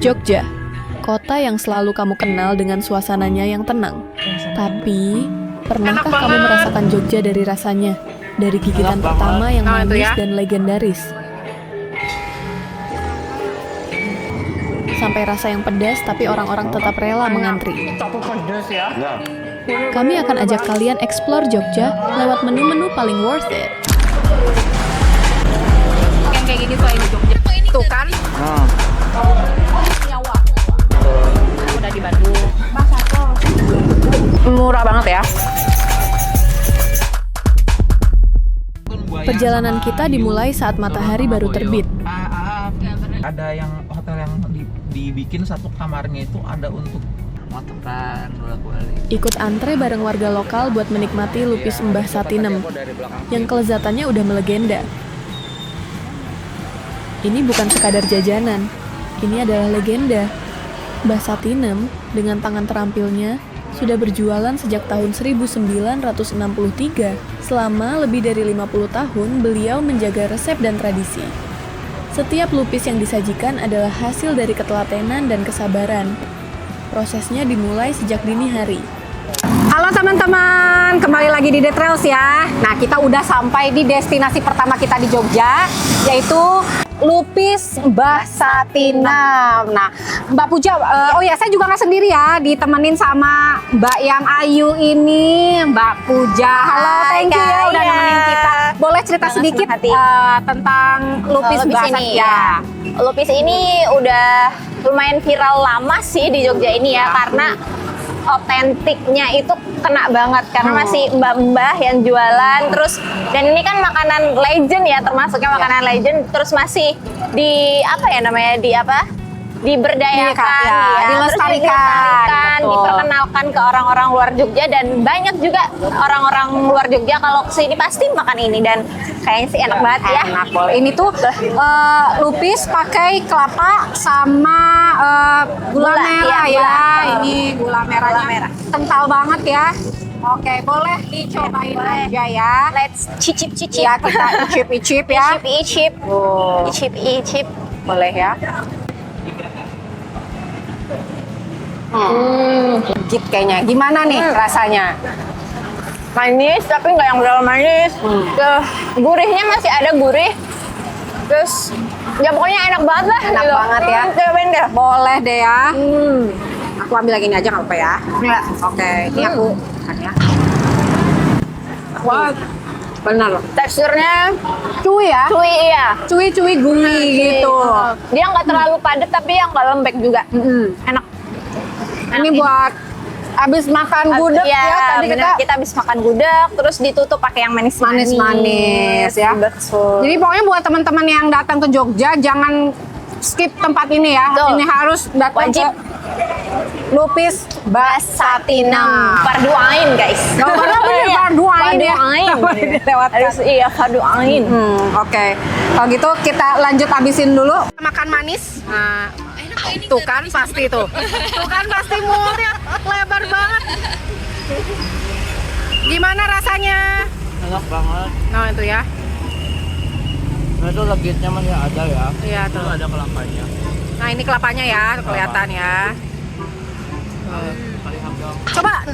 Jogja, kota yang selalu kamu kenal dengan suasananya yang tenang. Tapi, pernahkah kamu merasakan Jogja dari rasanya? Dari gigitan pertama yang manis dan legendaris, sampai rasa yang pedas tapi orang-orang tetap rela mengantri. Kami akan ajak kalian explore Jogja lewat menu-menu paling worth it. Yang kayak gini tuh ini Jogja. Tuh kan? Udah di Bandung. Murah banget ya. Perjalanan kita dimulai saat matahari baru terbit. Ada yang hotel yang dibikin satu kamarnya itu ada untuk motoran bolak-balik. Ikut antre bareng warga lokal buat menikmati lupis Mbah Satinem yang kelezatannya udah melegenda. Ini bukan sekadar jajanan, ini adalah legenda. Mbah Satinem dengan tangan terampilnya sudah berjualan sejak tahun 1963. Selama lebih dari 50 tahun, beliau menjaga resep dan tradisi. Setiap lupis yang disajikan adalah hasil dari ketelatenan dan kesabaran. Prosesnya dimulai sejak dini hari. Halo teman-teman, kembali lagi di The Trails ya. Nah, kita udah sampai di destinasi pertama kita di Jogja, yaitu Lupis Mbah Satinem. Nah, Mbak Puja, oh ya saya juga nggak sendiri ya, ditemenin sama Mbak yang Ayu ini, Mbak Puja. Halo, thank you ya udah nemenin kita. Boleh cerita sedikit tentang Lupis Mbah Satinem? Lupis ini udah lumayan viral lama sih di Jogja ini ya, karena otentiknya itu kena banget karena masih mbah-mbah yang jualan terus, dan ini kan makanan legend ya, termasuknya makanan legend, terus masih diberdayakan dilestarikan, diperkenalkan ke orang-orang luar Jogja, dan banyak juga orang-orang luar Jogja kalau kesini pasti makan ini, dan kayaknya sih enak banget ya. Enak, boleh. Ini tuh lupis pakai kelapa sama gula merah ya. Ini gula merahnya kental banget ya. Oke, boleh dicobain aja ya. Let's cicip Ya, kita icip-icip ya. icip. Boleh ya. Legit kayaknya. Gimana nih rasanya? Manis tapi nggak yang terlalu manis. Gurihnya masih ada gurih. Terus ya pokoknya enak banget lah. Enak gitu. banget ya. Cobain deh. Boleh deh ya. Aku ambil lagi ini aja nggak apa ya? Ya. Oke, ini aku makan ya. Wah, benar loh. Teksturnya Cuy ya? cuy ya. Cuy gumi gitu. Dia nggak terlalu padat tapi yang nggak lembek juga. Enak. Ini buat abis makan gudeg ya, tadi bener. Kita habis makan gudeg terus ditutup pakai yang manis-manis ya. Betul. Jadi pokoknya buat teman-teman yang datang ke Jogja jangan skip tempat ini ya. Betul. Ini harus datang Wajib. ke Lupis Mbah Satinem. Fardu ain guys. Fardu ain ya. Harus iya fardu ain. Oke. Kalau gitu kita lanjut habisin dulu. Makan manis. Nah, tuh kan pasti tuh. Tuh kan pasti mulutnya lebar banget. Gimana rasanya? Enak banget. Nah, itu ya. Nah, itu legitnya masih ada ya. Iya, tuh. Itu ada kelapanya. Nah, ini kelapanya ya, kelihatan ya. Coba.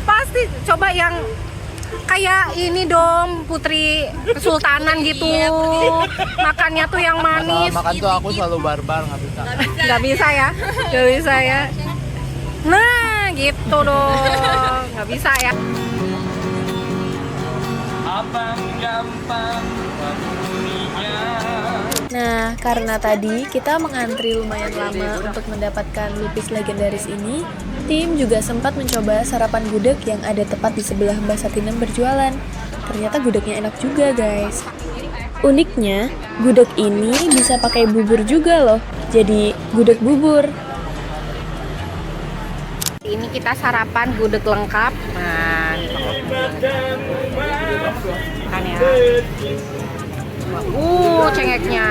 Pasti coba yang kayak ini dong, Putri Kesultanan gitu. Makannya tuh yang manis. Makan tuh aku selalu barbar, nggak bisa. Nggak bisa ya. Nggak bisa ya. Nah, gitu dong. Nggak bisa ya. Abang gampang waktunya. Nah, karena tadi kita mengantri lumayan lama untuk mendapatkan lupis legendaris ini, tim juga sempat mencoba sarapan gudeg yang ada tepat di sebelah Mbah Satinem berjualan. Ternyata gudegnya enak juga, guys. Uniknya, gudeg ini bisa pakai bubur juga loh. Jadi, gudeg bubur. Ini kita sarapan gudeg lengkap. Nah, kan ya. Cengeknya.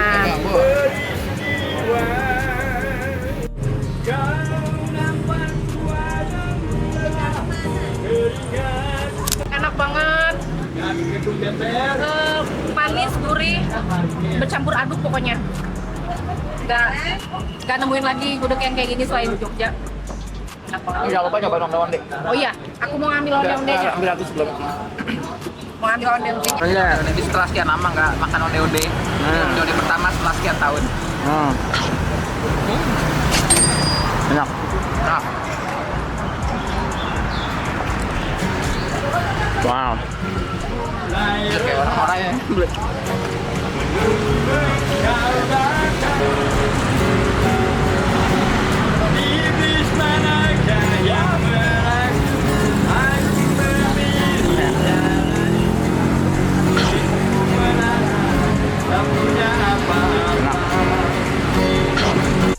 Enak banget. Manis, gurih, bercampur aduk pokoknya. Nggak nemuin lagi gudeg yang kayak gini selain di Jogja. Jangan lupa coba onde-onde. Oh iya, aku mau ngambil onde-ondenya. Ambil aku sebelum. Mau ngambil onde-ondenya. Iya. Nanti setelah sekian lama nggak makan onde-onde. Onde-onde pertama setelah sekian tahun. Enak. Enak. Wow. Kayak orang-orang ya.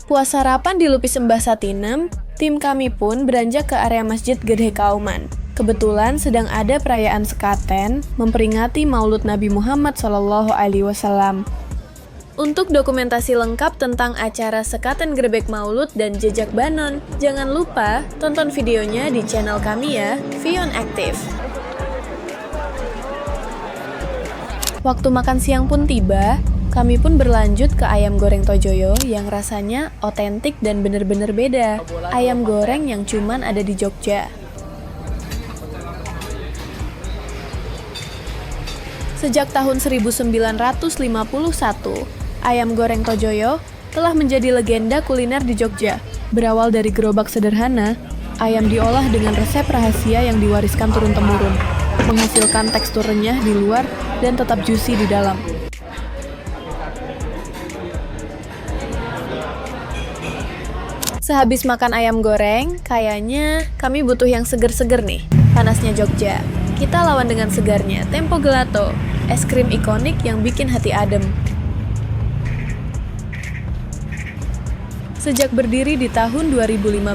Puas sarapan di Lupis Mbah Satinem, tim kami pun beranjak ke area Masjid Gedhe Kauman. Kebetulan sedang ada perayaan sekaten memperingati Maulud Nabi Muhammad SAW. Untuk dokumentasi lengkap tentang acara sekaten Grebek Maulud dan jejak Banon, jangan lupa tonton videonya di channel kami ya, Vion Active. Waktu makan siang pun tiba, kami pun berlanjut ke ayam goreng Tojoyo yang rasanya otentik dan bener-bener beda. Ayam goreng yang cuman ada di Jogja. Sejak tahun 1951, ayam goreng Tojoyo telah menjadi legenda kuliner di Jogja. Berawal dari gerobak sederhana, ayam diolah dengan resep rahasia yang diwariskan turun-temurun, menghasilkan tekstur renyah di luar dan tetap juicy di dalam. Sehabis makan ayam goreng, kayaknya kami butuh yang seger-seger nih. Panasnya Jogja, kita lawan dengan segarnya Tempo Gelato, es krim ikonik yang bikin hati adem. Sejak berdiri di tahun 2015,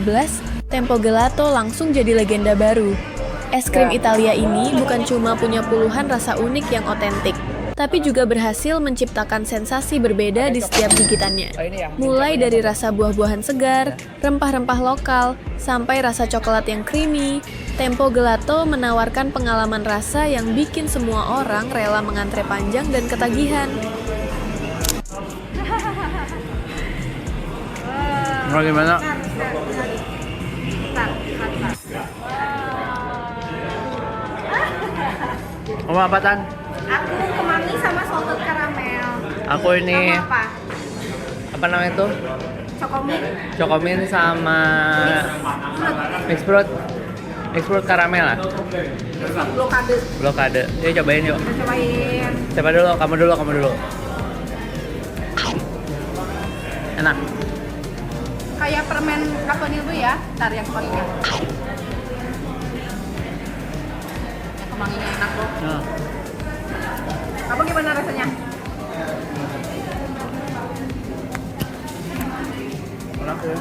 Tempo Gelato langsung jadi legenda baru. Es krim Italia ini bukan cuma punya puluhan rasa unik yang otentik, tapi juga berhasil menciptakan sensasi berbeda di setiap gigitannya. Mulai dari rasa buah-buahan segar, rempah-rempah lokal, sampai rasa coklat yang creamy, Tempo Gelato menawarkan pengalaman rasa yang bikin semua orang rela mengantre panjang dan ketagihan. Mau gimana? Kamu apa, Tan? Aku kemangi sama salted caramel. Aku ini Kamu apa? apa namanya itu? Cokomin. Cokomin sama mix fruit karamel lah. Blokade. Yuk cobain yuk. Kita cobain. Coba dulu, kamu dulu. Enak. Kayak permen kapon itu ya. Ntar yang kemanginya. Yang kemanginya enak loh. Kamu gimana rasanya? Enak ya.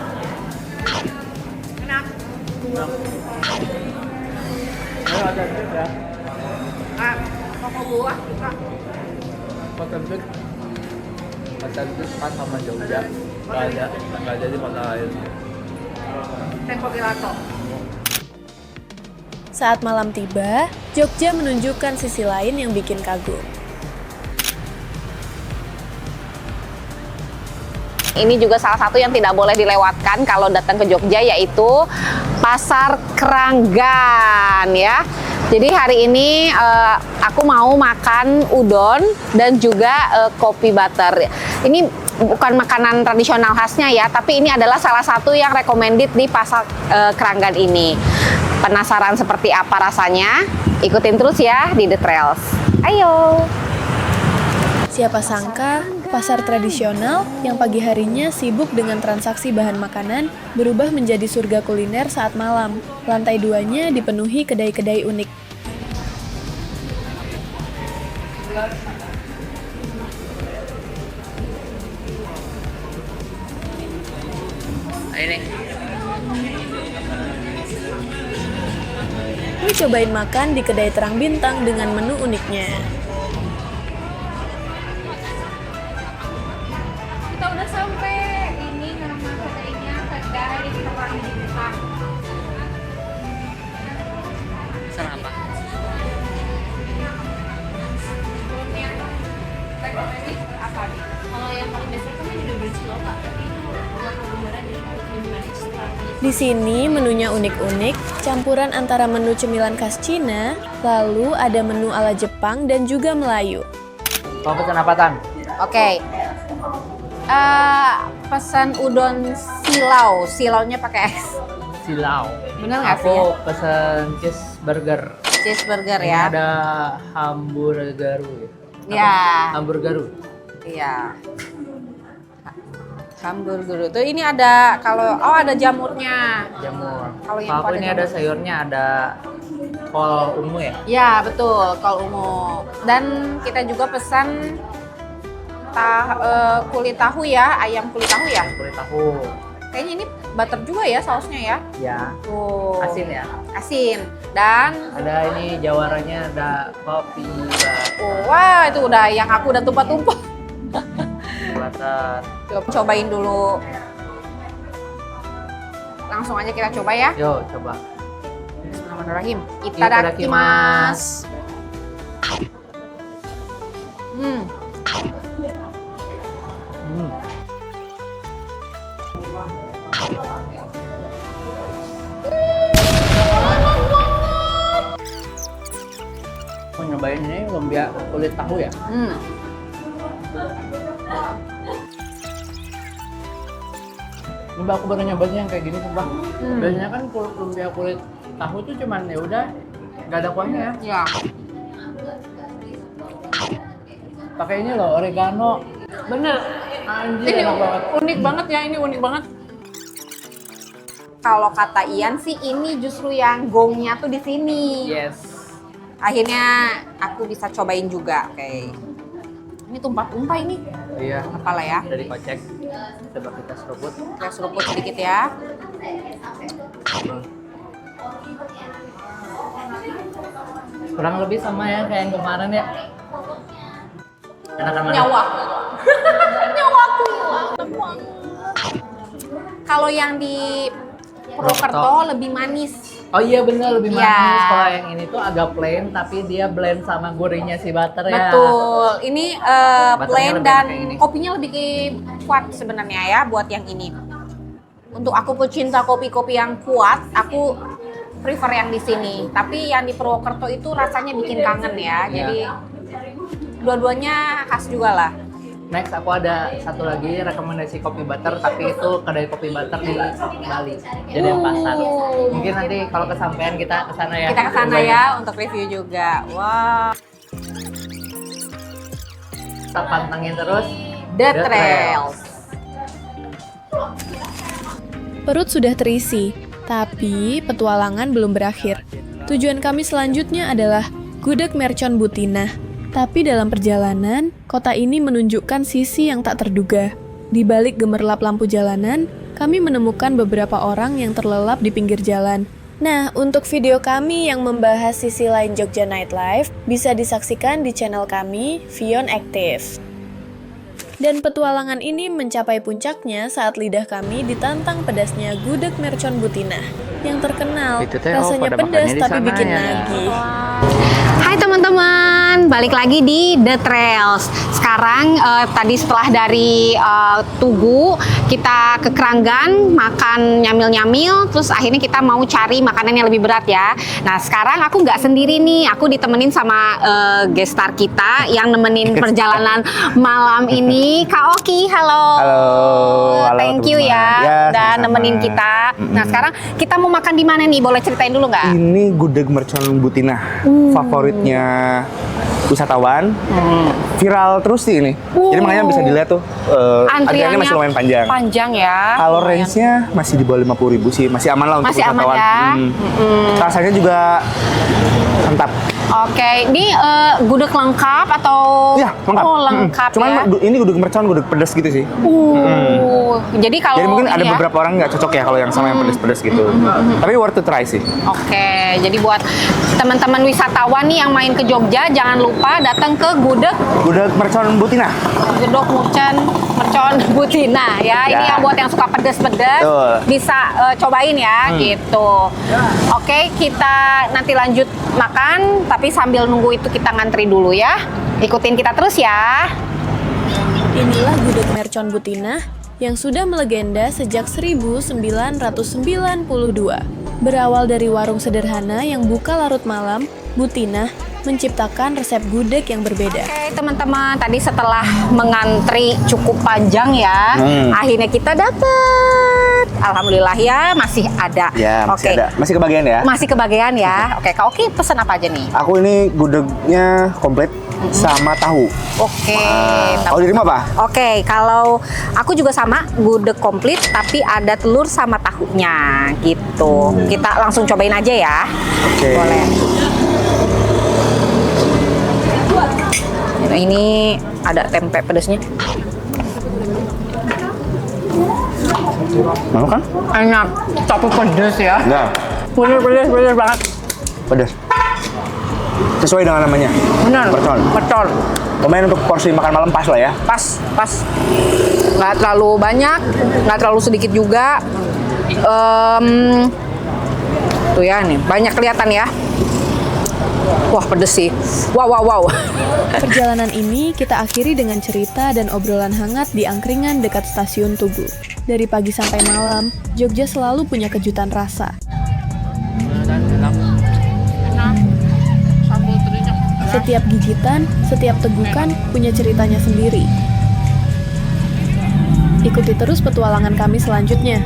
Enak. Ayo otentik ya. Koko buah suka. Otentik pas sama Jogja. Nggak ada di kota lain. Tempo Gelato. Saat malam tiba, Jogja menunjukkan sisi lain yang bikin kagum. Ini juga salah satu yang tidak boleh dilewatkan kalau datang ke Jogja, yaitu Pasar Kranggan ya. Jadi hari ini aku mau makan udon dan juga kopi butter. Ini bukan makanan tradisional khasnya ya, tapi ini adalah salah satu yang recommended di Pasar Kranggan ini. Penasaran seperti apa rasanya? Ikutin terus ya di The Trails. Ayo! Siapa sangka, pasar tradisional yang pagi harinya sibuk dengan transaksi bahan makanan berubah menjadi surga kuliner saat malam. Lantai 2-nya dipenuhi kedai-kedai unik. Ini. Ini cobain makan di kedai terang bintang dengan menu uniknya. Kita udah sampai. Ini nama kedainya kedai terang bintang. Pesan apa? Apa nih? Di sini menunya unik-unik, campuran antara menu cemilan khas Cina, lalu ada menu ala Jepang dan juga Melayu. Mau pesan apa, Tan? Oke. Pesan udon silau. Silaunya pakai S. Silau. Bener nggak sih? Aku pesen cheeseburger. Cheeseburger Ini ya. ada hamburgeru. Ya. Hamburgeru. Iya. Hamburger itu ini ada ada jamurnya. Jamur. Kalau yang Kalau aku pada ini jamur. ada sayurnya, ada kol ungu ya. Ya betul, kol ungu. Dan kita juga pesan kulit tahu ya, ayam kulit tahu ya. Kulit tahu. Kayaknya ini butter juga ya sausnya ya. Ya. Tuh. Asin ya. Asin. Dan Ada ini jawarannya, ada kopi, wah itu udah yang aku udah tumpah-tumpah. butter. Coba cobain dulu. Langsung aja kita coba ya. Yo, coba. Bismillahirrahmanirrahim. Itadakimasu. Hmm. Mau nyobain ini lumpia kulit tahu ya? Hmm. Ini aku baru nyobain yang kayak gini, sumpah. Biasanya kan lumpia kulit tahu tuh cuman ya udah nggak ada kuahnya ya. Ya. Pakai ini loh, oregano. Bener. Anjir, Ini enak banget. unik banget ya, ini unik banget. Kalau kata Ian sih ini justru yang gongnya tuh di sini. Yes. Akhirnya aku bisa cobain juga. Oke. Ini tumpah-tumpah ini. Iya. Apalah ya. Dari kocek. Coba kita seruput. Kita seruput sedikit ya. Kurang lebih sama ya kayak yang kemarin ya. Enakan mana? Nyawa. Nyawaku hilang. Kalau yang di Purwokerto lebih manis. Oh iya bener, lebih Iya. manis. Kalau yang ini tuh agak plain tapi dia blend sama gurihnya si butter ya. Betul. Ini Butternya plain lebih dan enak kayak gini. kopinya lebih kuat sebenarnya ya buat yang ini. Untuk aku pecinta kopi-kopi yang kuat, aku prefer yang di sini. Tapi yang di Purwokerto itu rasanya bikin kangen ya. Iya. Jadi dua-duanya khas juga lah. Next aku ada satu lagi rekomendasi kopi butter, tapi itu kedai kopi butter di Bali. Jadi yang pasar. Mungkin nanti kalau kesampaian kita ke sana ya. Kita ke sana ya untuk review juga. Wow. Kita pantengin terus The Trails. Perut sudah terisi, tapi petualangan belum berakhir. Tujuan kami selanjutnya adalah Gudeg Mercon Butinah. Tapi dalam perjalanan, kota ini menunjukkan sisi yang tak terduga. Di balik gemerlap lampu jalanan, kami menemukan beberapa orang yang terlelap di pinggir jalan. Nah, untuk video kami yang membahas sisi lain Jogja Nightlife, bisa disaksikan di channel kami, Vion Active. Dan petualangan ini mencapai puncaknya saat lidah kami ditantang pedasnya Gudeg Mercon Butinah, yang terkenal Itu teh, rasanya pada pedas makannya di tapi sana bikin ya. nagih. Hai teman-teman, balik lagi di The Trails. Sekarang tadi setelah dari Tugu, kita ke Kranggan, makan nyamil-nyamil, terus akhirnya kita mau cari makanan yang lebih berat ya. Nah sekarang aku nggak sendiri nih, aku ditemenin sama guest star kita yang nemenin perjalanan malam ini. Kak Oki, halo. Halo, Thank you teman-teman. ya, Ya, udah sama-sama. nemenin kita. Nah sekarang kita mau makan di mana nih? Boleh ceritain dulu nggak? Ini Gudeg Mercon Butinah, favoritnya wisatawan. Viral terus sih ini. Jadi makanya bisa dilihat tuh antriannya masih lumayan panjang. Panjang ya. Kalau Lumayan. range-nya masih di bawah 50.000 sih, masih aman lah untuk Masih aman wisatawan. ya. Rasanya juga mantap. Oke, ini gudeg lengkap atau? Iya, lengkap. Oh, lengkap Cuman ya. ini gudeg mercon, gudeg pedas gitu sih. Jadi kalau Jadi mungkin ada ini ya. beberapa orang nggak cocok ya kalau yang sama yang pedas-pedas gitu. Tapi worth to try sih. Oke, jadi buat teman-teman wisatawan nih yang main ke Jogja, jangan lupa datang ke gudeg Gudeg Mercon Butinah. Mercon Butinah ya. Ini Ya. yang buat yang suka pedas-pedas Betul. bisa cobain ya gitu. Oke, kita nanti lanjut makan, tapi sambil nunggu itu kita ngantri dulu ya. Ikutin kita terus ya. Inilah Gudeg Mercon Butinah yang sudah melegenda sejak 1992. Berawal dari warung sederhana yang buka larut malam, Bu Tinah menciptakan resep gudeg yang berbeda. Oke teman-teman, tadi setelah mengantri cukup panjang ya, akhirnya kita dapat. Alhamdulillah ya, masih ada. Ya, masih Oke. ada. Masih kebagian ya? Masih kebagian ya. Oke, Kak Oki pesan apa aja nih? Aku ini gudegnya komplit sama tahu. Oke. Kalau dirimu apa? Oke, kalau aku juga sama gudeg komplit tapi ada telur sama tahunya gitu. Kita langsung cobain aja ya. Oke. Boleh. Nah, ini ada tempe pedasnya. Mau kan? Enak, tapi pedas ya. Enggak. Pedas banget. Pedas. Sesuai dengan namanya. Benar. Mercon. Mercon. Lumayan untuk porsi makan malam pas lah ya. Pas. Nggak terlalu banyak, nggak terlalu sedikit juga. Tuh ya nih, banyak kelihatan ya. Wah, pedes sih. Wow. Perjalanan ini kita akhiri dengan cerita dan obrolan hangat di angkringan dekat stasiun Tugu. Dari pagi sampai malam, Jogja selalu punya kejutan rasa. Setiap gigitan, setiap tegukan punya ceritanya sendiri. Ikuti terus petualangan kami selanjutnya.